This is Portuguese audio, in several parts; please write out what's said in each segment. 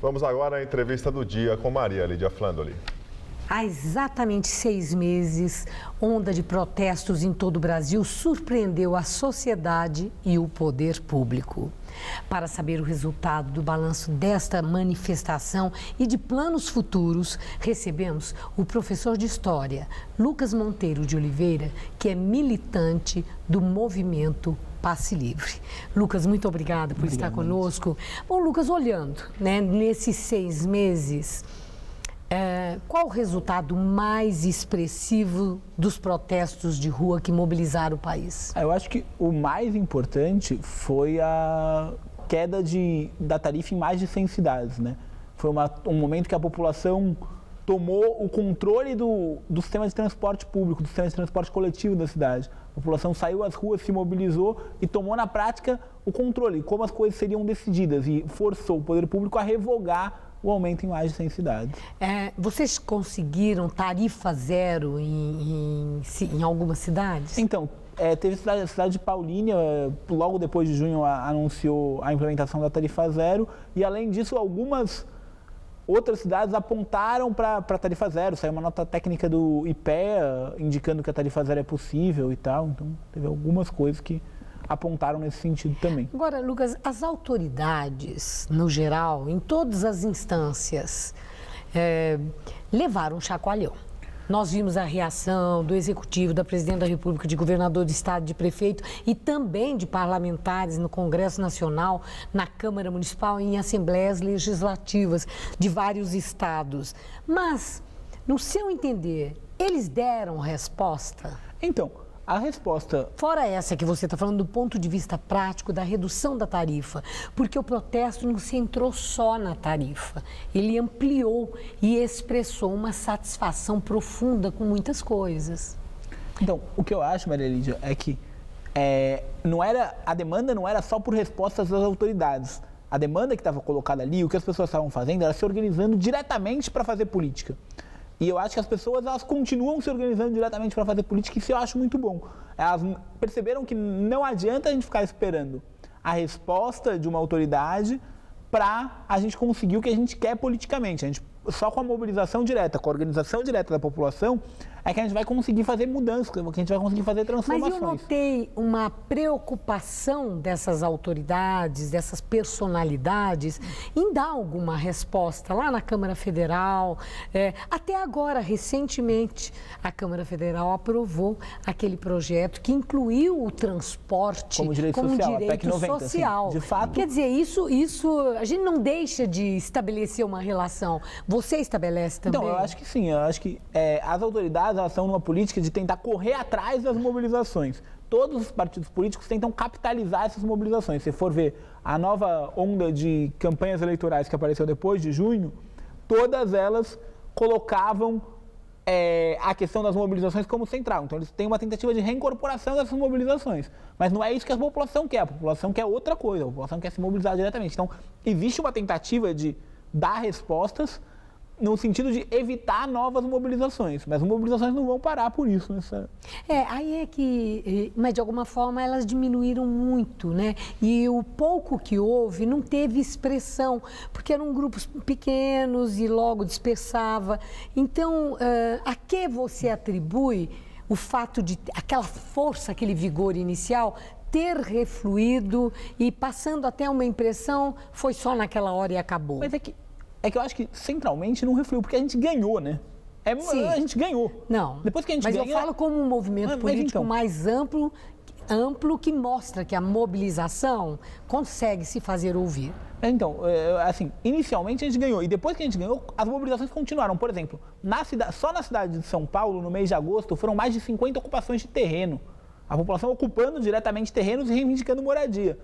Vamos agora à entrevista do dia com Maria Lídia Flandoli. Há exatamente 6 meses, onda de protestos em todo o Brasil surpreendeu a sociedade e o poder público. Para saber o resultado do balanço desta manifestação e de planos futuros, recebemos o professor de História, Lucas Monteiro de Oliveira, que é militante do movimento Passe Livre. Lucas, muito obrigada por estar conosco. Bom, Lucas, olhando, nesses 6 meses, qual o resultado mais expressivo dos protestos de rua que mobilizaram o país? Eu acho que o mais importante foi a queda da tarifa em mais de 100 cidades, né? Foi um momento que a população tomou o controle do sistema de transporte público, do sistema de transporte coletivo da cidade. A população saiu às ruas, se mobilizou e tomou na prática o controle, como as coisas seriam decididas, e forçou o poder público a revogar o aumento em mais de 100 cidades. Vocês conseguiram tarifa zero em algumas cidades? Então, teve a cidade de Paulínia, logo depois de junho, anunciou a implementação da tarifa zero, e além disso, algumas outras cidades apontaram para a tarifa zero. Saiu uma nota técnica do IPEA indicando que a tarifa zero é possível e tal. Então, teve algumas coisas que apontaram nesse sentido também. Agora, Lucas, as autoridades, no geral, em todas as instâncias, levaram um chacoalhão. Nós vimos a reação do Executivo, da Presidente da República, de governador de Estado, de prefeito e também de parlamentares no Congresso Nacional, na Câmara Municipal e em assembleias legislativas de vários estados. Mas, no seu entender, eles deram resposta? Então, a resposta... Fora essa que você está falando do ponto de vista prático da redução da tarifa, porque o protesto não se entrou só na tarifa, ele ampliou e expressou uma satisfação profunda com muitas coisas. Então, o que eu acho, Maria Lídia, é que a demanda não era só por respostas das autoridades. A demanda que estava colocada ali, o que as pessoas estavam fazendo, era se organizando diretamente para fazer política. E eu acho que as pessoas, elas continuam se organizando diretamente para fazer política, e isso eu acho muito bom. Elas perceberam que não adianta a gente ficar esperando a resposta de uma autoridade para a gente conseguir o que a gente quer politicamente. Só com a mobilização direta, com a organização direta da população, é que a gente vai conseguir fazer mudanças, que a gente vai conseguir fazer transformações. Mas eu notei uma preocupação dessas autoridades, dessas personalidades, em dar alguma resposta lá na Câmara Federal. Até agora, recentemente, a Câmara Federal aprovou aquele projeto que incluiu o transporte como direito social. De fato. Quer dizer, isso a gente não deixa de estabelecer uma relação. Você estabelece também? Então, eu acho que sim. Eu acho que as autoridades, elas estão numa política de tentar correr atrás das mobilizações. Todos os partidos políticos tentam capitalizar essas mobilizações. Se for ver a nova onda de campanhas eleitorais que apareceu depois de junho, todas elas colocavam a questão das mobilizações como central. Então, eles têm uma tentativa de reincorporação dessas mobilizações. Mas não é isso que a população quer. A população quer outra coisa. A população quer se mobilizar diretamente. Então, existe uma tentativa de dar respostas no sentido de evitar novas mobilizações, mas as mobilizações não vão parar por isso. Mas de alguma forma elas diminuíram muito, né? E o pouco que houve não teve expressão, porque eram grupos pequenos e logo dispersava. Então, a que você atribui o fato de aquela força, aquele vigor inicial ter refluído e passando até uma impressão, foi só naquela hora e acabou? Mas é que eu acho que centralmente não refluiu, porque a gente ganhou, né? A gente ganhou. Não, depois que a gente mas ganha, eu falo como um movimento político mais amplo que mostra que a mobilização consegue se fazer ouvir. Então, assim, inicialmente a gente ganhou, e depois que a gente ganhou, as mobilizações continuaram. Por exemplo, só na cidade de São Paulo, no mês de agosto, foram mais de 50 ocupações de terreno. A população ocupando diretamente terrenos e reivindicando moradia.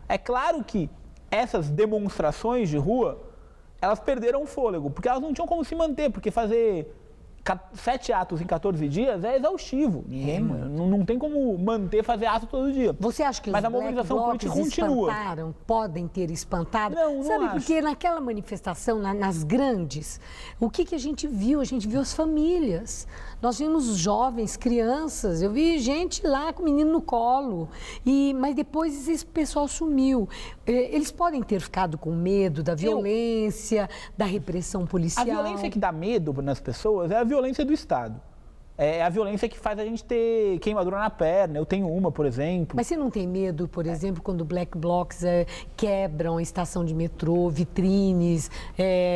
É claro que essas demonstrações de rua, elas perderam o fôlego, porque elas não tinham como se manter, porque fazer 7 atos em 14 dias é exaustivo. Não tem como fazer ato todo dia. Você acha que Mas os a mobilização política continua? Podem ter espantado? Não Sabe, acho. porque naquela manifestação, nas grandes, o que a gente viu? A gente viu as famílias. Nós vimos jovens, crianças, eu vi gente lá com o menino no colo, mas depois esse pessoal sumiu. Eles podem ter ficado com medo da violência, da repressão policial. A violência que dá medo nas pessoas é a violência do Estado. É a violência que faz a gente ter queimadura na perna. Eu tenho uma, por exemplo. Mas você não tem medo, por exemplo, quando black blocs quebram a estação de metrô, vitrines,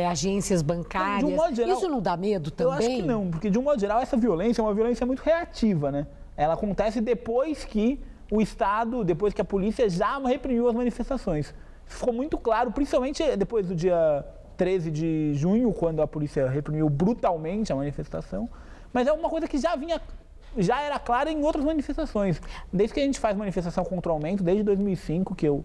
agências bancárias? De um modo geral, isso não dá medo também? Eu acho que não, porque de um modo geral essa violência é uma violência muito reativa, né? Ela acontece depois que o Estado, depois que a polícia já reprimiu as manifestações. Ficou muito claro, principalmente depois do dia 13 de junho, quando a polícia reprimiu brutalmente a manifestação. Mas é uma coisa que já era clara em outras manifestações. Desde que a gente faz manifestação contra o aumento, desde 2005 que eu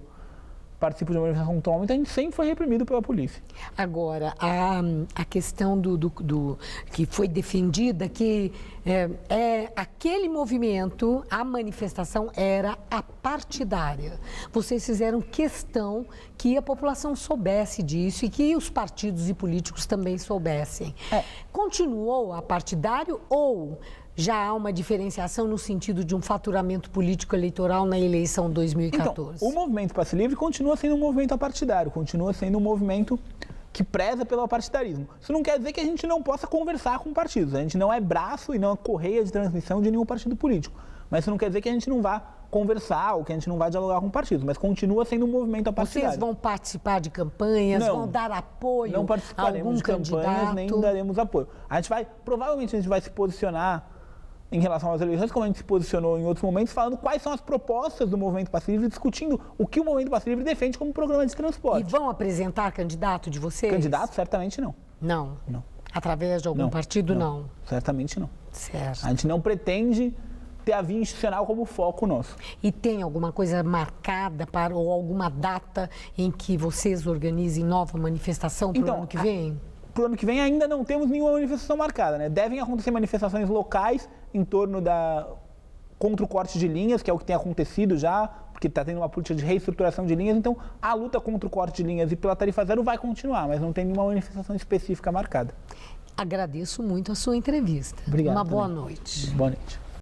participo de uma manifestação contra o aumento, a gente sempre foi reprimido pela polícia. Agora, a questão do que foi defendida, que aquele movimento, a manifestação era apartidária. Vocês fizeram questão que a população soubesse disso e que os partidos e políticos também soubessem. Continuou apartidário ou já há uma diferenciação no sentido de um faturamento político eleitoral na eleição 2014? Então, o Movimento Passe Livre continua sendo um movimento apartidário, continua sendo um movimento que preza pelo apartidarismo. Isso não quer dizer que a gente não possa conversar com partidos. A gente não é braço e não é correia de transmissão de nenhum partido político. Mas isso não quer dizer que a gente não vá conversar ou que a gente não vá dialogar com partidos, mas continua sendo um movimento apartidário. Vocês vão participar de campanhas, vão dar apoio a algum candidato? Não participaremos de campanhas, nem daremos apoio. Provavelmente a gente vai se posicionar em relação às eleições, como a gente se posicionou em outros momentos, falando quais são as propostas do Movimento Passe Livre, discutindo o que o Movimento Passe Livre defende como programa de transporte. E vão apresentar candidato de vocês? Candidato, certamente não. Não? Não. Através de algum partido, não? Certamente não. Certo. A gente não pretende ter a via institucional como foco nosso. E tem alguma coisa marcada ou alguma data em que vocês organizem nova manifestação para o ano que vem? Para o ano que vem ainda não temos nenhuma manifestação marcada, né? Devem acontecer manifestações locais em torno contra o corte de linhas, que é o que tem acontecido já, porque está tendo uma política de reestruturação de linhas, então a luta contra o corte de linhas e pela tarifa zero vai continuar, mas não tem nenhuma manifestação específica marcada. Agradeço muito a sua entrevista. Obrigado. Uma boa noite. Boa noite.